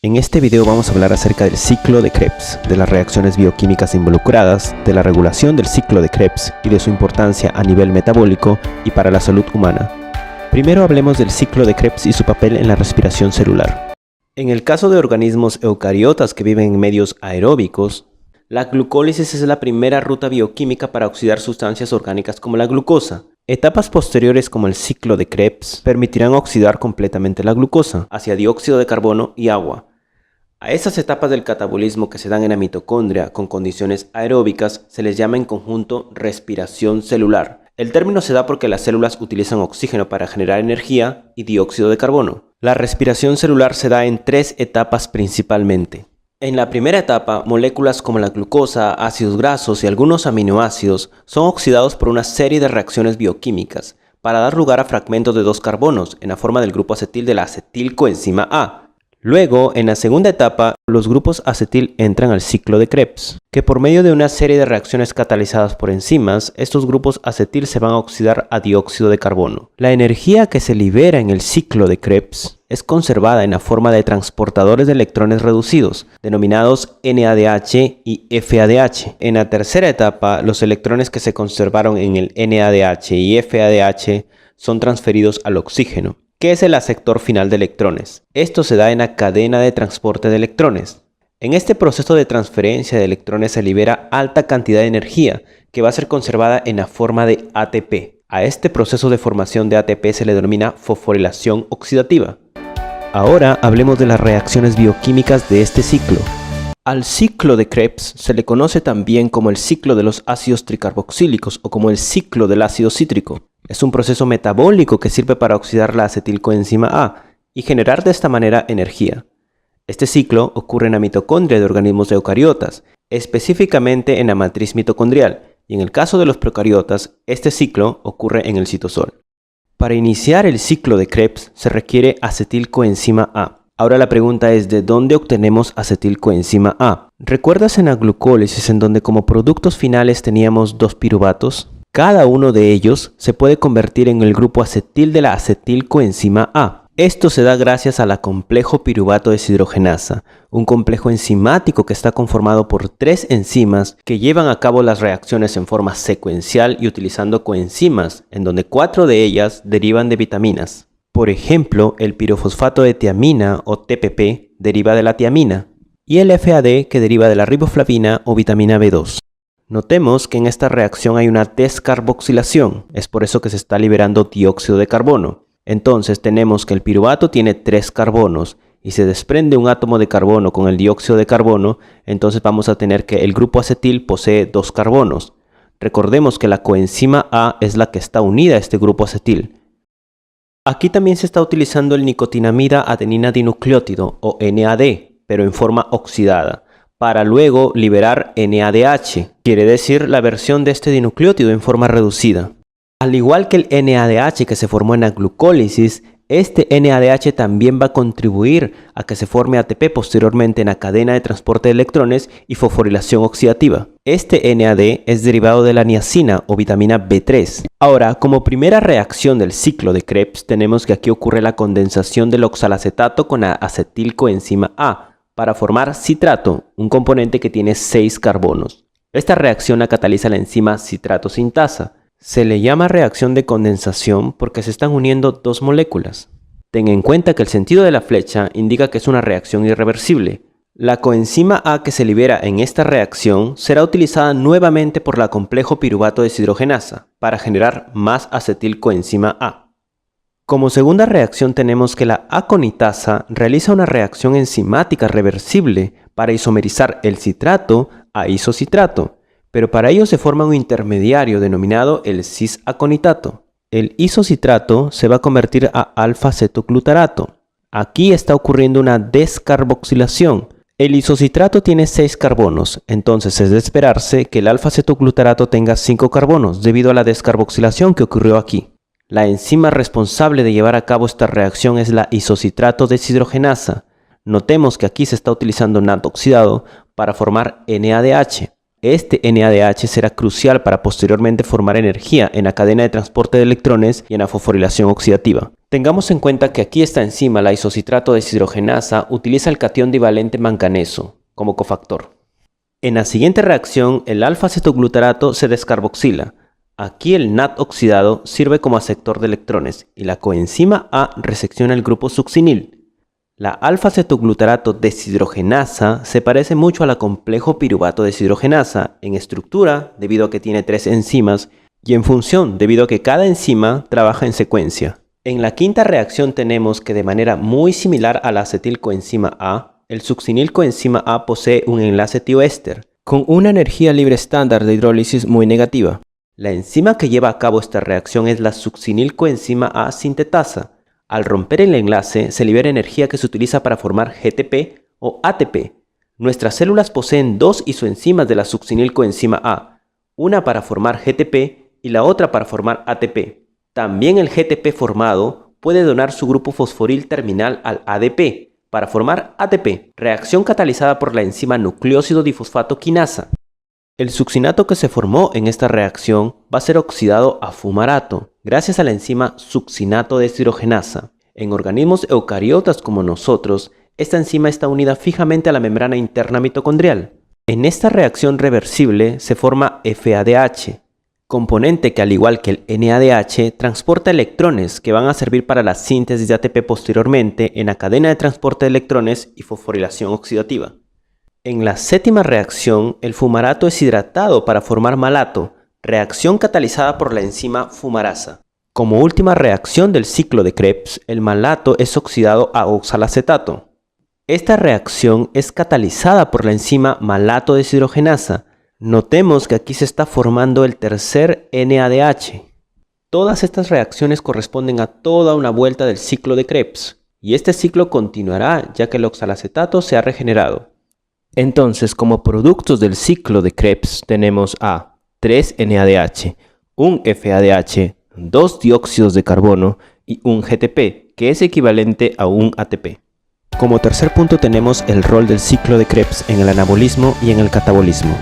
En este video vamos a hablar acerca del ciclo de Krebs, de las reacciones bioquímicas involucradas, de la regulación del ciclo de Krebs y de su importancia a nivel metabólico y para la salud humana. Primero hablemos del ciclo de Krebs y su papel en la respiración celular. En el caso de organismos eucariotas que viven en medios aeróbicos, la glucólisis es la primera ruta bioquímica para oxidar sustancias orgánicas como la glucosa. Etapas posteriores como el ciclo de Krebs permitirán oxidar completamente la glucosa hacia dióxido de carbono y agua. A esas etapas del catabolismo que se dan en la mitocondria con condiciones aeróbicas se les llama en conjunto respiración celular. El término se da porque las células utilizan oxígeno para generar energía y dióxido de carbono. La respiración celular se da en tres etapas principalmente. En la primera etapa, moléculas como la glucosa, ácidos grasos y algunos aminoácidos son oxidados por una serie de reacciones bioquímicas para dar lugar a fragmentos de dos carbonos en la forma del grupo acetil de la acetilcoenzima A. Luego, en la segunda etapa, los grupos acetil entran al ciclo de Krebs, que por medio de una serie de reacciones catalizadas por enzimas, estos grupos acetil se van a oxidar a dióxido de carbono. La energía que se libera en el ciclo de Krebs es conservada en la forma de transportadores de electrones reducidos, denominados NADH y FADH. En la tercera etapa, los electrones que se conservaron en el NADH y FADH son transferidos al oxígeno, que es el aceptor final de electrones. Esto se da en la cadena de transporte de electrones. En este proceso de transferencia de electrones se libera alta cantidad de energía que va a ser conservada en la forma de ATP. A este proceso de formación de ATP se le denomina fosforilación oxidativa. Ahora hablemos de las reacciones bioquímicas de este ciclo. Al ciclo de Krebs se le conoce también como el ciclo de los ácidos tricarboxílicos o como el ciclo del ácido cítrico. Es un proceso metabólico que sirve para oxidar la acetilcoenzima A y generar de esta manera energía. Este ciclo ocurre en la mitocondria de organismos eucariotas, específicamente en la matriz mitocondrial, y en el caso de los procariotas, este ciclo ocurre en el citosol. Para iniciar el ciclo de Krebs se requiere acetilcoenzima A. Ahora la pregunta es, ¿de dónde obtenemos acetilcoenzima A? ¿Recuerdas en la glucólisis en donde como productos finales teníamos dos piruvatos? Cada uno de ellos se puede convertir en el grupo acetil de la acetilcoenzima A. Esto se da gracias a la complejo piruvato deshidrogenasa, un complejo enzimático que está conformado por tres enzimas que llevan a cabo las reacciones en forma secuencial y utilizando coenzimas, en donde 4 de ellas derivan de vitaminas. Por ejemplo, el pirofosfato de tiamina o TPP deriva de la tiamina y el FAD que deriva de la riboflavina o vitamina B2. Notemos que en esta reacción hay una descarboxilación, es por eso que se está liberando dióxido de carbono. Entonces tenemos que el piruvato tiene 3 carbonos y se desprende un átomo de carbono con el dióxido de carbono, entonces vamos a tener que el grupo acetil posee 2 carbonos. Recordemos que la coenzima A es la que está unida a este grupo acetil. Aquí también se está utilizando el nicotinamida adenina dinucleótido o NAD, pero en forma oxidada, para luego liberar NADH, quiere decir la versión de este dinucleótido en forma reducida. Al igual que el NADH que se formó en la glucólisis, este NADH también va a contribuir a que se forme ATP posteriormente en la cadena de transporte de electrones y fosforilación oxidativa. Este NAD es derivado de la niacina o vitamina B3. Ahora, como primera reacción del ciclo de Krebs, tenemos que aquí ocurre la condensación del oxalacetato con la acetilcoenzima A, para formar citrato, un componente que tiene 6 carbonos. Esta reacción la cataliza la enzima citrato sintasa. Se le llama reacción de condensación porque se están uniendo dos moléculas. Ten en cuenta que el sentido de la flecha indica que es una reacción irreversible. La coenzima A que se libera en esta reacción será utilizada nuevamente por la complejo piruvato deshidrogenasa para generar más acetilcoenzima A. Como segunda reacción tenemos que la aconitasa realiza una reacción enzimática reversible para isomerizar el citrato a isocitrato, pero para ello se forma un intermediario denominado el cis-aconitato. El isocitrato se va a convertir a alfa-cetoglutarato. Aquí está ocurriendo una descarboxilación. El isocitrato tiene 6 carbonos, entonces es de esperarse que el alfa-cetoglutarato tenga 5 carbonos debido a la descarboxilación que ocurrió aquí. La enzima responsable de llevar a cabo esta reacción es la isocitrato deshidrogenasa. Notemos que aquí se está utilizando NAD oxidado para formar NADH. Este NADH será crucial para posteriormente formar energía en la cadena de transporte de electrones y en la fosforilación oxidativa. Tengamos en cuenta que aquí esta enzima, la isocitrato deshidrogenasa, utiliza el catión divalente manganeso como cofactor. En la siguiente reacción, el alfa-cetoglutarato se descarboxila. Aquí el NAT oxidado sirve como aceptor de electrones y la coenzima A resecciona el grupo succinil. La alfa-cetoglutarato deshidrogenasa se parece mucho a la complejo piruvato deshidrogenasa en estructura debido a que tiene 3 enzimas y en función debido a que cada enzima trabaja en secuencia. En la quinta reacción tenemos que de manera muy similar a la acetilcoenzima A, el succinilcoenzima A posee un enlace tioéster con una energía libre estándar de hidrólisis muy negativa. La enzima que lleva a cabo esta reacción es la succinilcoenzima A sintetasa. Al romper el enlace se libera energía que se utiliza para formar GTP o ATP. Nuestras células poseen 2 isoenzimas de la succinilcoenzima A, una para formar GTP y la otra para formar ATP. También el GTP formado puede donar su grupo fosforil terminal al ADP para formar ATP, reacción catalizada por la enzima nucleósido difosfato quinasa. El succinato que se formó en esta reacción va a ser oxidado a fumarato gracias a la enzima succinato deshidrogenasa. En organismos eucariotas como nosotros, esta enzima está unida fijamente a la membrana interna mitocondrial. En esta reacción reversible se forma FADH, componente que al igual que el NADH transporta electrones que van a servir para la síntesis de ATP posteriormente en la cadena de transporte de electrones y fosforilación oxidativa. En la séptima reacción, el fumarato es hidratado para formar malato, reacción catalizada por la enzima fumarasa. Como última reacción del ciclo de Krebs, el malato es oxidado a oxalacetato. Esta reacción es catalizada por la enzima malato deshidrogenasa. Notemos que aquí se está formando el tercer NADH. Todas estas reacciones corresponden a toda una vuelta del ciclo de Krebs, y este ciclo continuará ya que el oxalacetato se ha regenerado. Entonces, como productos del ciclo de Krebs tenemos a 3 NADH, un FADH, 2 dióxidos de carbono y un GTP, que es equivalente a un ATP. Como tercer punto tenemos el rol del ciclo de Krebs en el anabolismo y en el catabolismo.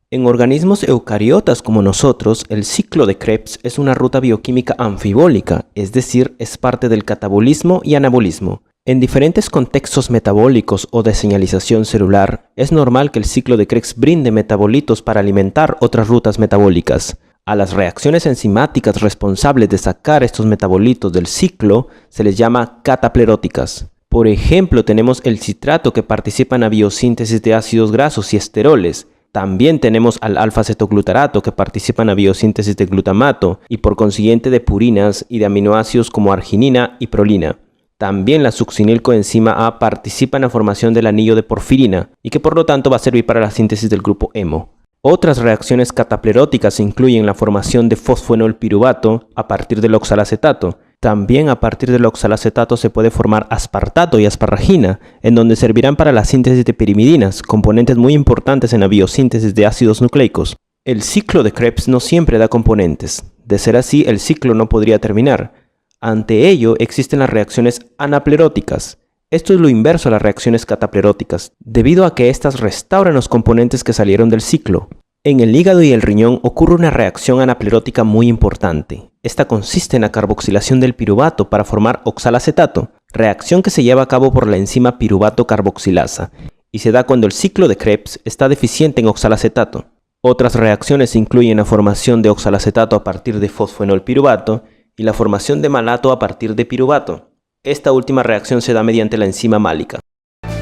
En organismos eucariotas como nosotros, el ciclo de Krebs es una ruta bioquímica anfibólica, es decir, es parte del catabolismo y anabolismo. En diferentes contextos metabólicos o de señalización celular, es normal que el ciclo de Krebs brinde metabolitos para alimentar otras rutas metabólicas. A las reacciones enzimáticas responsables de sacar estos metabolitos del ciclo se les llama catapleróticas. Por ejemplo, tenemos el citrato que participa en la biosíntesis de ácidos grasos y esteroles. También tenemos al alfa-cetoglutarato que participa en la biosíntesis de glutamato y por consiguiente de purinas y de aminoácidos como arginina y prolina. También la succinilcoenzima A participa en la formación del anillo de porfirina y que por lo tanto va a servir para la síntesis del grupo hemo. Otras reacciones catapleróticas incluyen la formación de fosfoenolpiruvato a partir del oxalacetato. También a partir del oxalacetato se puede formar aspartato y asparragina, en donde servirán para la síntesis de pirimidinas, componentes muy importantes en la biosíntesis de ácidos nucleicos. El ciclo de Krebs no siempre da componentes. De ser así, el ciclo no podría terminar. Ante ello, existen las reacciones anapleróticas. Esto es lo inverso a las reacciones catapleróticas, debido a que éstas restauran los componentes que salieron del ciclo. En el hígado y el riñón ocurre una reacción anaplerótica muy importante. Esta consiste en la carboxilación del piruvato para formar oxalacetato, reacción que se lleva a cabo por la enzima piruvato carboxilasa, y se da cuando el ciclo de Krebs está deficiente en oxalacetato. Otras reacciones incluyen la formación de oxalacetato a partir de fosfoenolpiruvato y la formación de malato a partir de piruvato. Esta última reacción se da mediante la enzima málica.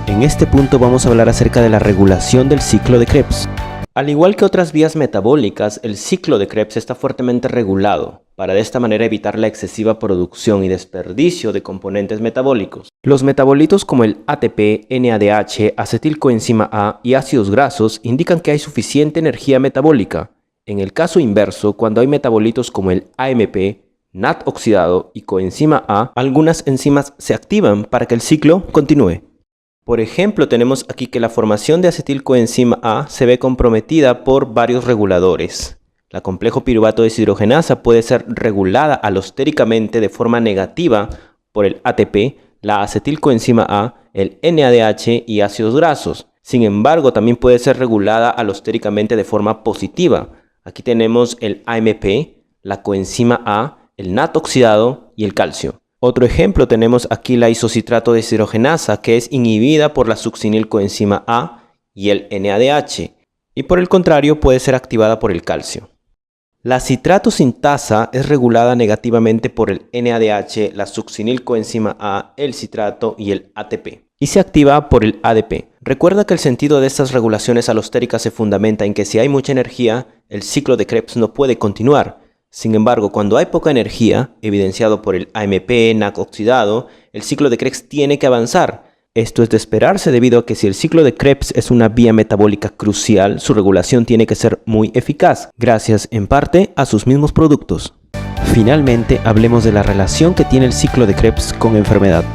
En este punto vamos a hablar acerca de la regulación del ciclo de Krebs. Al igual que otras vías metabólicas, el ciclo de Krebs está fuertemente regulado, para de esta manera evitar la excesiva producción y desperdicio de componentes metabólicos. Los metabolitos como el ATP, NADH, acetilcoenzima A y ácidos grasos indican que hay suficiente energía metabólica. En el caso inverso, cuando hay metabolitos como el AMP, NAT oxidado y coenzima A, algunas enzimas se activan para que el ciclo continúe. Por ejemplo, tenemos aquí que la formación de acetilcoenzima A se ve comprometida por varios reguladores. La complejo piruvato deshidrogenasa puede ser regulada alostéricamente de forma negativa por el ATP, la acetilcoenzima A, el NADH y ácidos grasos. Sin embargo, también puede ser regulada alostéricamente de forma positiva. Aquí tenemos el AMP, la coenzima A, el NAT oxidado y el calcio. Otro ejemplo tenemos aquí la isocitrato deshidrogenasa, que es inhibida por la succinilcoenzima A y el NADH, y por el contrario puede ser activada por el calcio. La citrato sintasa es regulada negativamente por el NADH, la succinilcoenzima A, el citrato y el ATP, y se activa por el ADP. Recuerda que el sentido de estas regulaciones alostéricas se fundamenta en que si hay mucha energía, el ciclo de Krebs no puede continuar. Sin embargo, cuando hay poca energía, evidenciado por el AMP, NAC oxidado, el ciclo de Krebs tiene que avanzar. Esto es de esperarse debido a que si el ciclo de Krebs es una vía metabólica crucial, su regulación tiene que ser muy eficaz, gracias en parte a sus mismos productos. Finalmente, hablemos de la relación que tiene el ciclo de Krebs con enfermedad.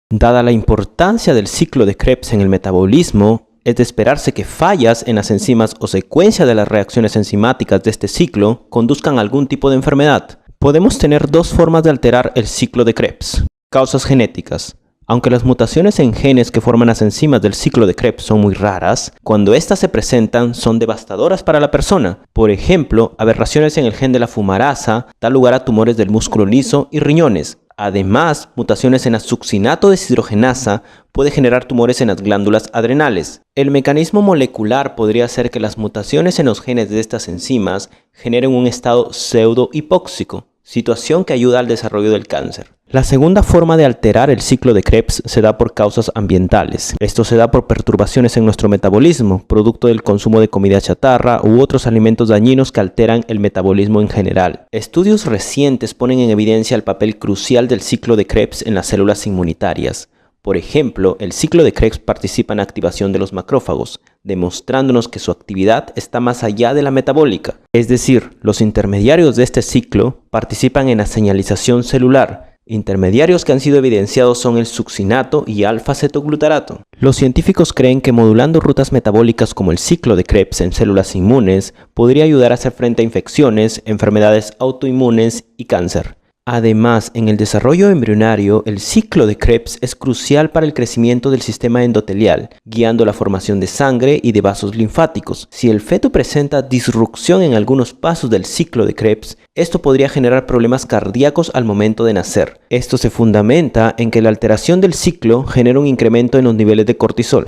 Dada la importancia del ciclo de Krebs en el metabolismo, es de esperarse que fallas en las enzimas o secuencia de las reacciones enzimáticas de este ciclo conduzcan a algún tipo de enfermedad. Podemos tener dos formas de alterar el ciclo de Krebs. Causas genéticas. Aunque las mutaciones en genes que forman las enzimas del ciclo de Krebs son muy raras, cuando éstas se presentan son devastadoras para la persona. Por ejemplo, aberraciones en el gen de la fumarasa dan lugar a tumores del músculo liso y riñones. Además, mutaciones en la succinato deshidrogenasa puede generar tumores en las glándulas adrenales. El mecanismo molecular podría ser que las mutaciones en los genes de estas enzimas generen un estado pseudo-hipóxico, situación que ayuda al desarrollo del cáncer. La segunda forma de alterar el ciclo de Krebs se da por causas ambientales. Esto se da por perturbaciones en nuestro metabolismo, producto del consumo de comida chatarra u otros alimentos dañinos que alteran el metabolismo en general. Estudios recientes ponen en evidencia el papel crucial del ciclo de Krebs en las células inmunitarias. Por ejemplo, el ciclo de Krebs participa en la activación de los macrófagos, demostrándonos que su actividad está más allá de la metabólica. Es decir, los intermediarios de este ciclo participan en la señalización celular. Intermediarios que han sido evidenciados son el succinato y alfa-cetoglutarato. Los científicos creen que modulando rutas metabólicas como el ciclo de Krebs en células inmunes podría ayudar a hacer frente a infecciones, enfermedades autoinmunes y cáncer. Además, en el desarrollo embrionario, el ciclo de Krebs es crucial para el crecimiento del sistema endotelial, guiando la formación de sangre y de vasos linfáticos. Si el feto presenta disrupción en algunos pasos del ciclo de Krebs, esto podría generar problemas cardíacos al momento de nacer. Esto se fundamenta en que la alteración del ciclo genera un incremento en los niveles de cortisol.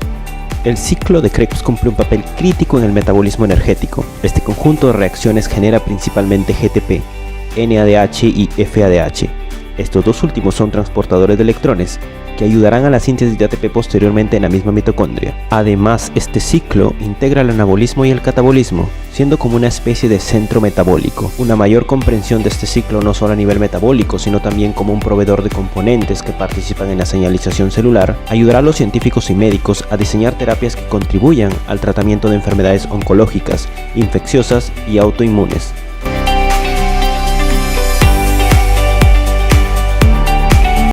El ciclo de Krebs cumple un papel crítico en el metabolismo energético. Este conjunto de reacciones genera principalmente GTP, NADH y FADH. Estos dos últimos son transportadores de electrones que ayudarán a la síntesis de ATP posteriormente en la misma mitocondria. Además, este ciclo integra el anabolismo y el catabolismo, siendo como una especie de centro metabólico. Una mayor comprensión de este ciclo no solo a nivel metabólico, sino también como un proveedor de componentes que participan en la señalización celular, ayudará a los científicos y médicos a diseñar terapias que contribuyan al tratamiento de enfermedades oncológicas, infecciosas y autoinmunes.